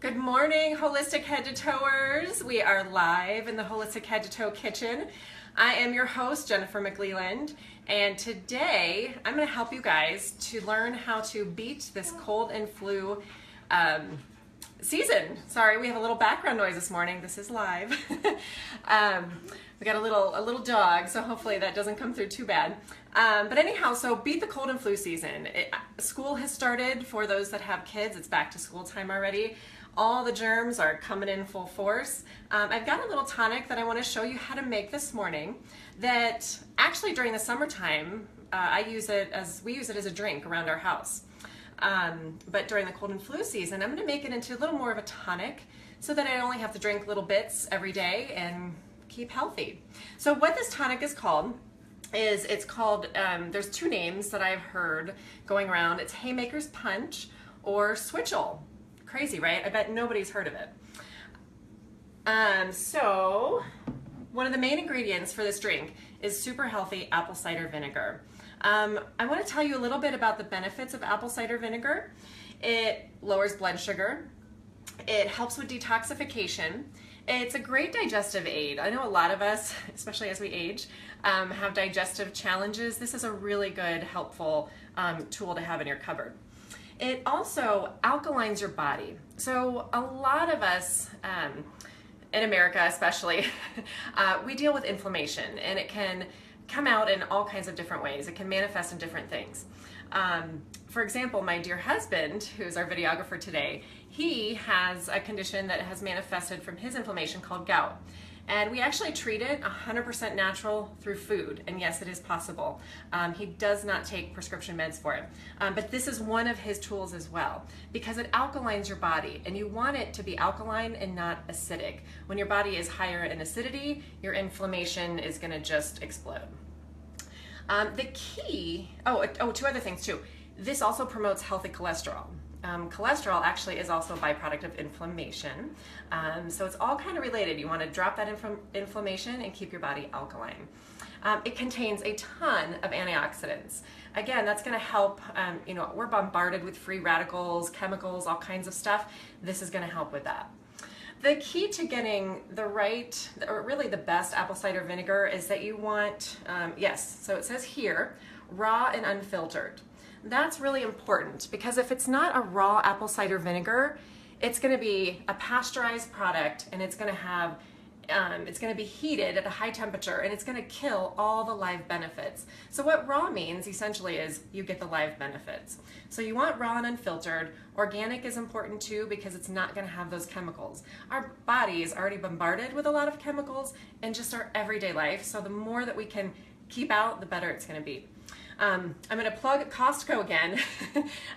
Good morning, Holistic Head to Toers. We are live in the Holistic Head to Toe kitchen. I am your host, Jennifer McLeland, and today I'm going to help you guys to learn how to beat this cold and flu season. Sorry, we have a little background noise this morning. This is live. We got a little dog, so hopefully that doesn't come through too bad. But anyhow, so beat the cold and flu season. School has started for those that have kids. It's back to school time already. All the germs are coming in full force. I've got a little tonic that I want to show you how to make this morning that actually during the summertime, we use it as a drink around our house. But during the cold and flu season, I'm going to make it into a little more of a tonic so that I only have to drink little bits every day and keep healthy. So what this tonic is called is, there's two names that I've heard going around. It's Haymakers Punch or Switchel. Crazy, right? I bet nobody's heard of it. So one of the main ingredients for this drink is super healthy apple cider vinegar. I want to tell you a little bit about the benefits of apple cider vinegar. It lowers blood sugar. It helps with detoxification. It's a great digestive aid. I know a lot of us, especially as we age, have digestive challenges. This is a really good, helpful tool to have in your cupboard. It also alkalines your body. So a lot of us, in America especially, we deal with inflammation, and it can come out in all kinds of different ways. It can manifest in different things. For example, my dear husband, who's our videographer today, he has a condition that has manifested from his inflammation called gout. And we actually treat it 100% natural through food. And yes, it is possible. He does not take prescription meds for it. But this is one of his tools as well, because it alkalines your body, and you want it to be alkaline and not acidic. When your body is higher in acidity, your inflammation is gonna just explode. The key, two other things too. This also promotes healthy cholesterol. Cholesterol actually is also a byproduct of inflammation. So it's all kind of related. You want to drop that inflammation and keep your body alkaline. It contains a ton of antioxidants. Again, that's going to help, we're bombarded with free radicals, chemicals, all kinds of stuff. This is going to help with that. The key to getting the right, or really the best apple cider vinegar is that you want, so it says here, raw and unfiltered. That's really important, because if it's not a raw apple cider vinegar, it's going to be a pasteurized product, and it's going to have, it's going to be heated at a high temperature, and it's going to kill all the live benefits. So what raw means essentially is you get the live benefits. So you want raw and unfiltered. Organic is important too, because it's not going to have those chemicals. Our body is already bombarded with a lot of chemicals in just our everyday life, so the more that we can keep out, the better it's going to be. I'm going to plug Costco again.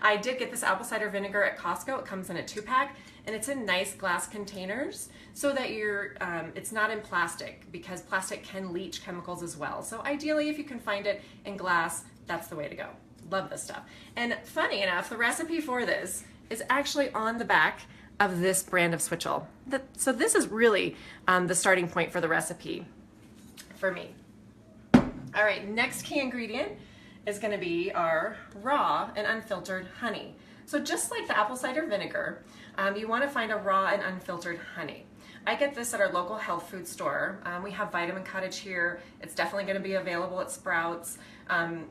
I did get this apple cider vinegar at Costco. It comes in a 2-pack, and it's in nice glass containers so that it's not in plastic, because plastic can leach chemicals as well. So ideally, if you can find it in glass, that's the way to go. Love this stuff. And funny enough, the recipe for this is actually on the back of this brand of Switchel. So this is really the starting point for the recipe for me. All right, next key ingredient is going to be our raw and unfiltered honey. So just like the apple cider vinegar, you want to find a raw and unfiltered honey. I get this at our local health food store. We have Vitamin Cottage here. It's definitely going to be available at Sprouts.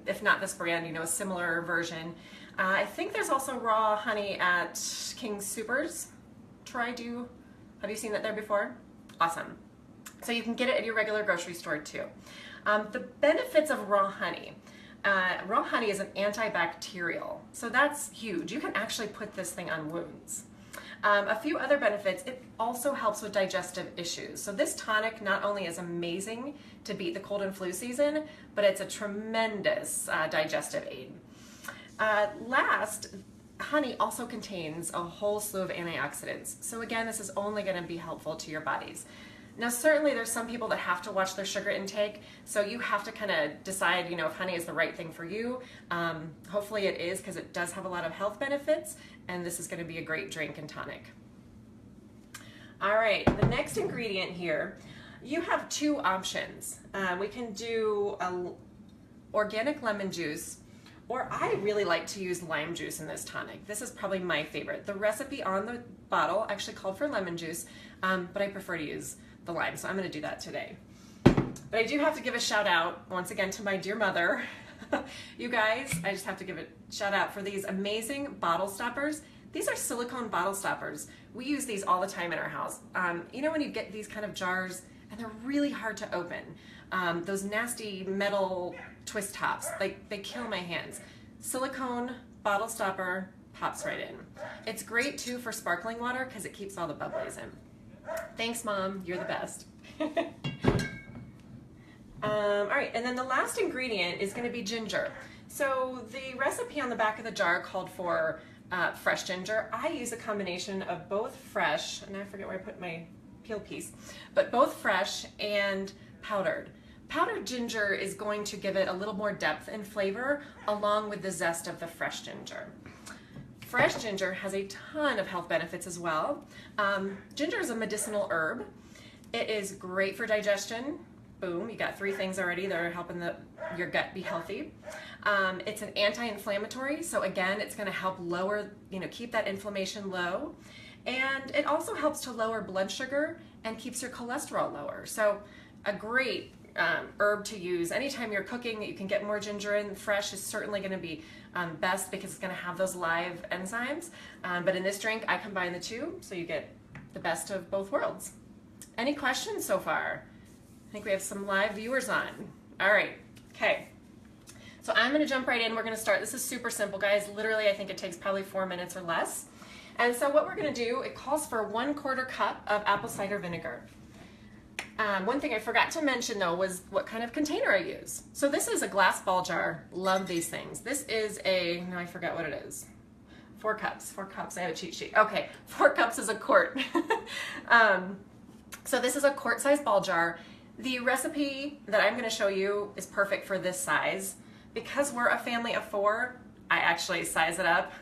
If not this brand, a similar version. I think there's also raw honey at King Supers. Have you seen that there before? Awesome. So you can get it at your regular grocery store too. The benefits of raw honey. Raw honey is an antibacterial, so that's huge. You can actually put this thing on wounds. A few other benefits, it also helps with digestive issues. So this tonic not only is amazing to beat the cold and flu season, but it's a tremendous digestive aid. Last, honey also contains a whole slew of antioxidants. So again, this is only going to be helpful to your bodies. Now, certainly there's some people that have to watch their sugar intake, so you have to kind of decide, if honey is the right thing for you. Hopefully it is, because it does have a lot of health benefits, and this is going to be a great drink and tonic. All right, the next ingredient here, you have two options. We can do organic lemon juice Or I really like to use lime juice in this tonic. This is probably my favorite. The recipe on the bottle actually called for lemon juice, but I prefer to use the lime, so I'm gonna do that today. But I do have to give a shout out once again to my dear mother. You guys, I just have to give a shout out for these amazing bottle stoppers. These are silicone bottle stoppers. We use these all the time in our house. You know when you get these kind of jars and they're really hard to open, those nasty metal twist tops, they kill my hands. Silicone bottle stopper pops right in. It's great too for sparkling water because it keeps all the bubblies in. Thanks, Mom, you're the best. All right, and then the last ingredient is gonna be ginger. So the recipe on the back of the jar called for fresh ginger. I use a combination of both fresh, and I forget where I put my peel piece, but both fresh and powdered. Powdered ginger is going to give it a little more depth and flavor along with the zest of the fresh ginger. Fresh ginger has a ton of health benefits as well. Ginger is a medicinal herb. It is great for digestion. Boom, you got 3 things already that are helping your gut be healthy. It's an anti-inflammatory, so again, it's gonna help lower, keep that inflammation low. And it also helps to lower blood sugar and keeps your cholesterol lower. So a great herb to use. Anytime you're cooking, you can get more ginger in. Fresh is certainly gonna be best because it's gonna have those live enzymes. But in this drink, I combine the two, so you get the best of both worlds. Any questions so far? I think we have some live viewers on. All right, okay. So I'm gonna jump right in. We're gonna start. This is super simple, guys. Literally, I think it takes probably 4 minutes or less. And so what we're gonna do, it calls for 1/4 cup of apple cider vinegar. One thing I forgot to mention though was what kind of container I use. So this is a glass ball jar. Love these things. This is no, I forgot what it is. 4 cups, I have a cheat sheet. Okay, 4 cups is a quart. So this is a quart-sized ball jar. The recipe that I'm gonna show you is perfect for this size. Because we're a family of 4, I actually size it up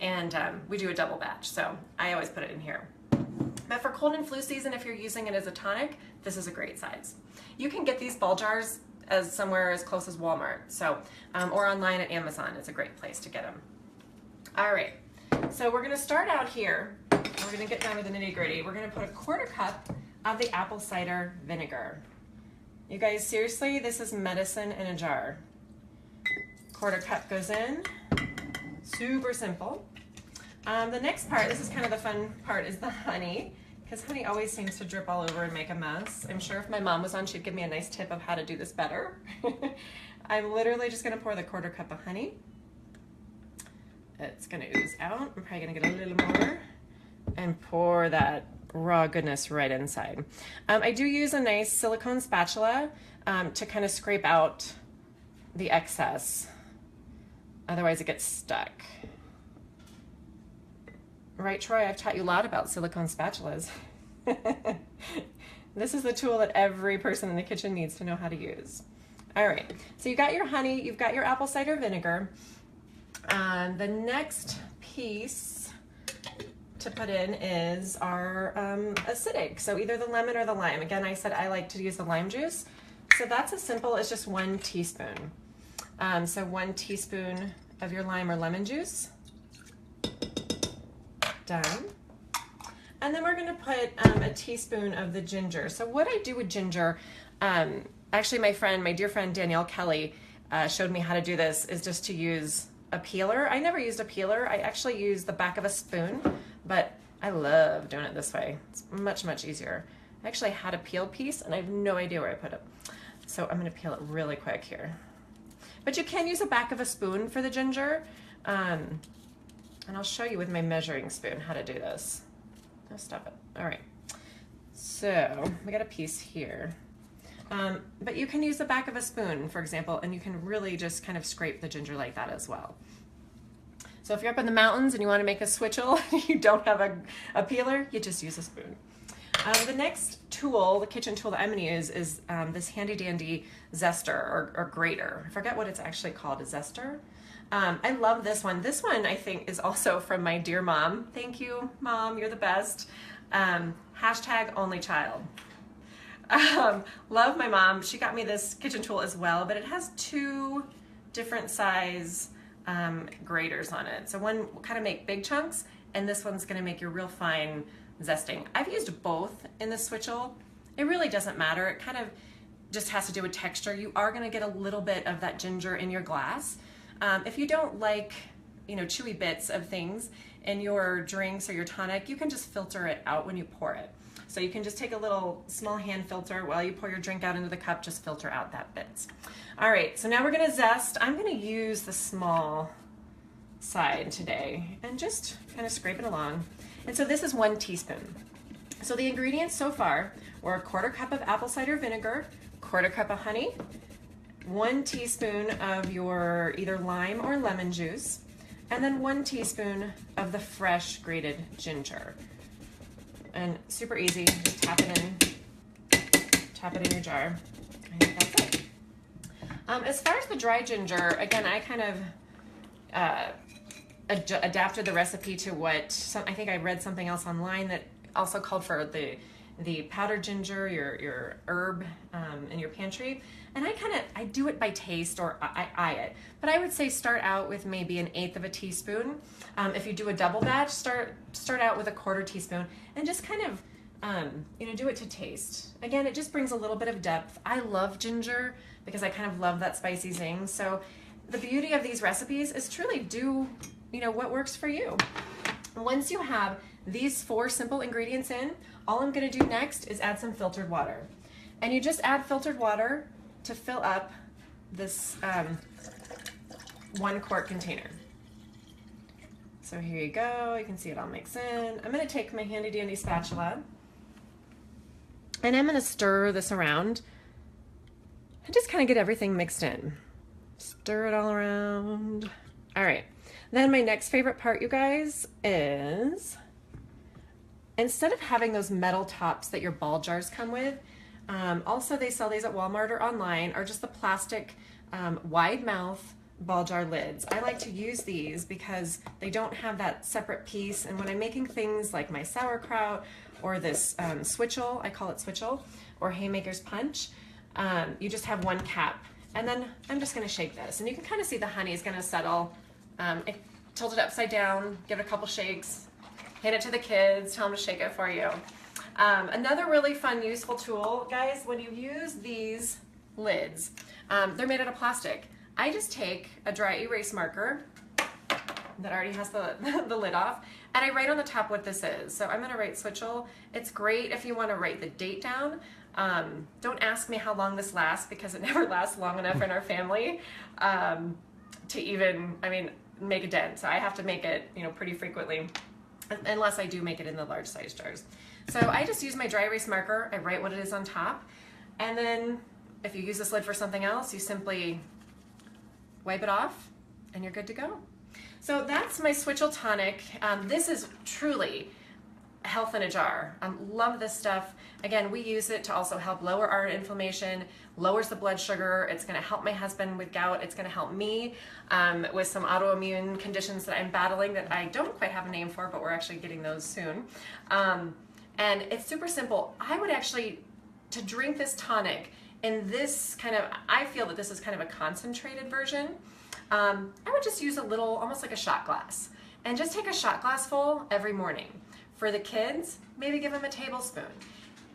and we do a double batch. So I always put it in here. But for cold and flu season, if you're using it as a tonic, this is a great size. You can get these ball jars somewhere as close as Walmart, or online at Amazon. It's a great place to get them. All right, so we're gonna start out here. We're gonna get down to the nitty gritty. We're gonna put a 1/4 cup of the apple cider vinegar. You guys, seriously, this is medicine in a jar. 1/4 cup goes in, super simple. The next part, this is kind of the fun part, is the honey, because honey always seems to drip all over and make a mess. I'm sure if my mom was on, she'd give me a nice tip of how to do this better. I'm literally just gonna pour the 1/4 cup of honey. It's gonna ooze out. I'm probably gonna get a little more and pour that raw goodness right inside. I do use a nice silicone spatula to kind of scrape out the excess. Otherwise it gets stuck. Right, Troy? I've taught you a lot about silicone spatulas. This is the tool that every person in the kitchen needs to know how to use. All right, so you got your honey, you've got your apple cider vinegar. The next piece to put in is our acidic, so either the lemon or the lime. Again, I said I like to use the lime juice. So that's as simple as just 1 teaspoon. So 1 teaspoon of your lime or lemon juice. Done. And then we're gonna put a teaspoon of the ginger. So what I do with ginger, actually my dear friend Danielle Kelly showed me how to do this, is just to use a peeler. I never used a peeler. I actually use the back of a spoon, but I love doing it this way. It's much, much easier. I actually had a peeled piece and I have no idea where I put it. So I'm gonna peel it really quick here. But you can use the back of a spoon for the ginger. And I'll show you with my measuring spoon how to do this. Oh, stop it. All right. So we got a piece here. But you can use the back of a spoon, for example, and you can really just kind of scrape the ginger like that as well. So if you're up in the mountains and you want to make a switchel, you don't have a peeler, you just use a spoon. The next tool, the kitchen tool that I'm going to use is this handy dandy zester or grater. I forget what it's actually called, a zester. I love this one. This one I think is also from my dear mom. Thank you, Mom, you're the best. Hashtag only child. Love my mom. She got me this kitchen tool as well, but it has 2 different size graters on it. So one will kind of make big chunks, and this one's gonna make your real fine zesting. I've used both in the Switchel. It really doesn't matter. It kind of just has to do with texture. You are gonna get a little bit of that ginger in your glass. If you don't like, you know, chewy bits of things in your drinks or your tonic, you can just filter it out when you pour it. So you can just take a little small hand filter while you pour your drink out into the cup, just filter out that bit. All right, so now we're gonna zest. I'm gonna use the small side today and just kind of scrape it along. And so this is 1 teaspoon. So the ingredients so far were a 1/4 cup of apple cider vinegar, 1/4 cup of honey, 1 teaspoon of your either lime or lemon juice, and then 1 teaspoon of the fresh grated ginger. And super easy, just tap it in your jar. I think that's it. As far as the dry ginger, again, I kind of adapted the recipe to what I think I read something else online that also called for the powdered ginger, your herb in your pantry. And I do it by taste, or I eye it. But I would say start out with maybe 1/8 of a teaspoon. If you do a double batch, start out with a 1/4 teaspoon and just kind of, you know, do it to taste. Again, it just brings a little bit of depth. I love ginger because I kind of love that spicy zing. So the beauty of these recipes is truly do, you know, what works for you. Once you have these 4 simple ingredients in, all I'm gonna do next is add some filtered water. And you just add filtered water to fill up this 1 quart container. So here you go, you can see it all mix in. I'm gonna take my handy dandy spatula and I'm gonna stir this around and just kind of get everything mixed in. Stir it all around. All right, then my next favorite part, you guys, is instead of having those metal tops that your ball jars come with, also they sell these at Walmart or online, or just the plastic wide mouth ball jar lids. I like to use these because they don't have that separate piece, and when I'm making things like my sauerkraut or this Switchel, I call it Switchel, or Haymakers Punch, you just have 1 cap. And then I'm just gonna shake this, and you can kind of see the honey is gonna settle. Tilt it upside down, give it a couple shakes, hand it to the kids, tell them to shake it for you. Another really fun, useful tool, guys, when you use these lids, they're made out of plastic. I just take a dry erase marker that already has the lid off, and I write on the top what this is. So I'm gonna write Switchel. It's great if you wanna write the date down. Don't ask me how long this lasts, because it never lasts long enough in our family to even, make a dent. So I have to make it, pretty frequently, unless I do make it in the large size jars. So I just use my dry erase marker, I write what it is on top, and then if you use this lid for something else, you simply wipe it off and you're good to go. So that's my Switchel tonic. This is truly health in a jar. Love this stuff. Again, we use it to also help lower our inflammation, lowers the blood sugar. It's gonna help my husband with gout. It's gonna help me with some autoimmune conditions that I'm battling that I don't quite have a name for, but we're actually getting those soon. And it's super simple. I would actually, to drink this tonic in this kind of, I feel that this is kind of a concentrated version. I would just use a little, almost like a shot glass, and just take a shot glass full every morning. For the kids, maybe give them a tablespoon.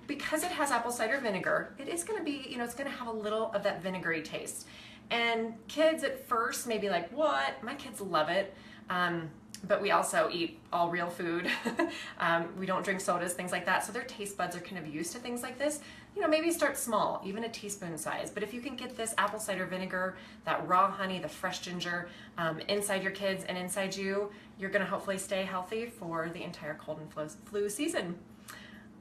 Because it has apple cider vinegar, it is gonna be, it's gonna have a little of that vinegary taste. And kids at first may be like, what? My kids love it. But we also eat all real food. We don't drink sodas, things like that. So their taste buds are kind of used to things like this. Maybe start small, even a teaspoon size. But if you can get this apple cider vinegar, that raw honey, the fresh ginger, inside your kids and inside you, you're gonna hopefully stay healthy for the entire cold and flu season.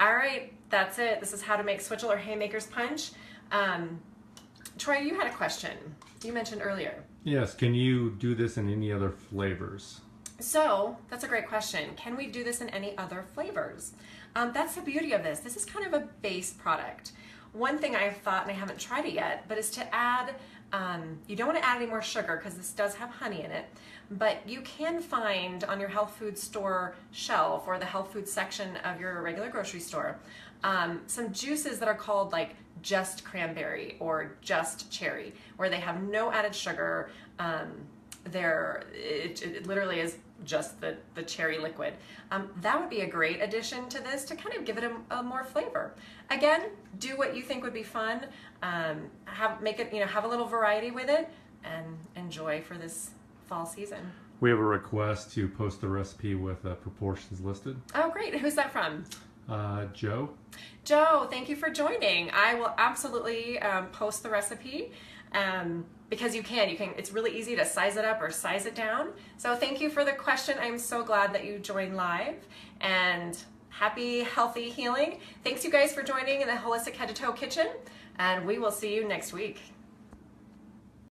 All right, that's it. This is how to make Switchel or Haymakers Punch. Troy, you had a question you mentioned earlier. Yes, can you do this in any other flavors? So that's a great question. Can we do this in any other flavors? That's the beauty of this. This is kind of a base product. One thing I've thought, and I haven't tried it yet, but is to add, you don't want to add any more sugar because this does have honey in it, but you can find on your health food store shelf or the health food section of your regular grocery store some juices that are called like just cranberry or just cherry, where they have no added sugar. it literally is just the cherry liquid. That would be a great addition to this to kind of give it a more flavor. Again, do what you think would be fun. Make it, have a little variety with it and enjoy for this fall season. We have a request to post the recipe with proportions listed. Oh, great. Who's that from? Joe. Joe, thank you for joining. I will absolutely post the recipe because you can. It's really easy to size it up or size it down. So thank you for the question. I'm so glad that you joined live, and happy, healthy healing. Thanks you guys for joining in the Holistic Head to Toe Kitchen, and we will see you next week.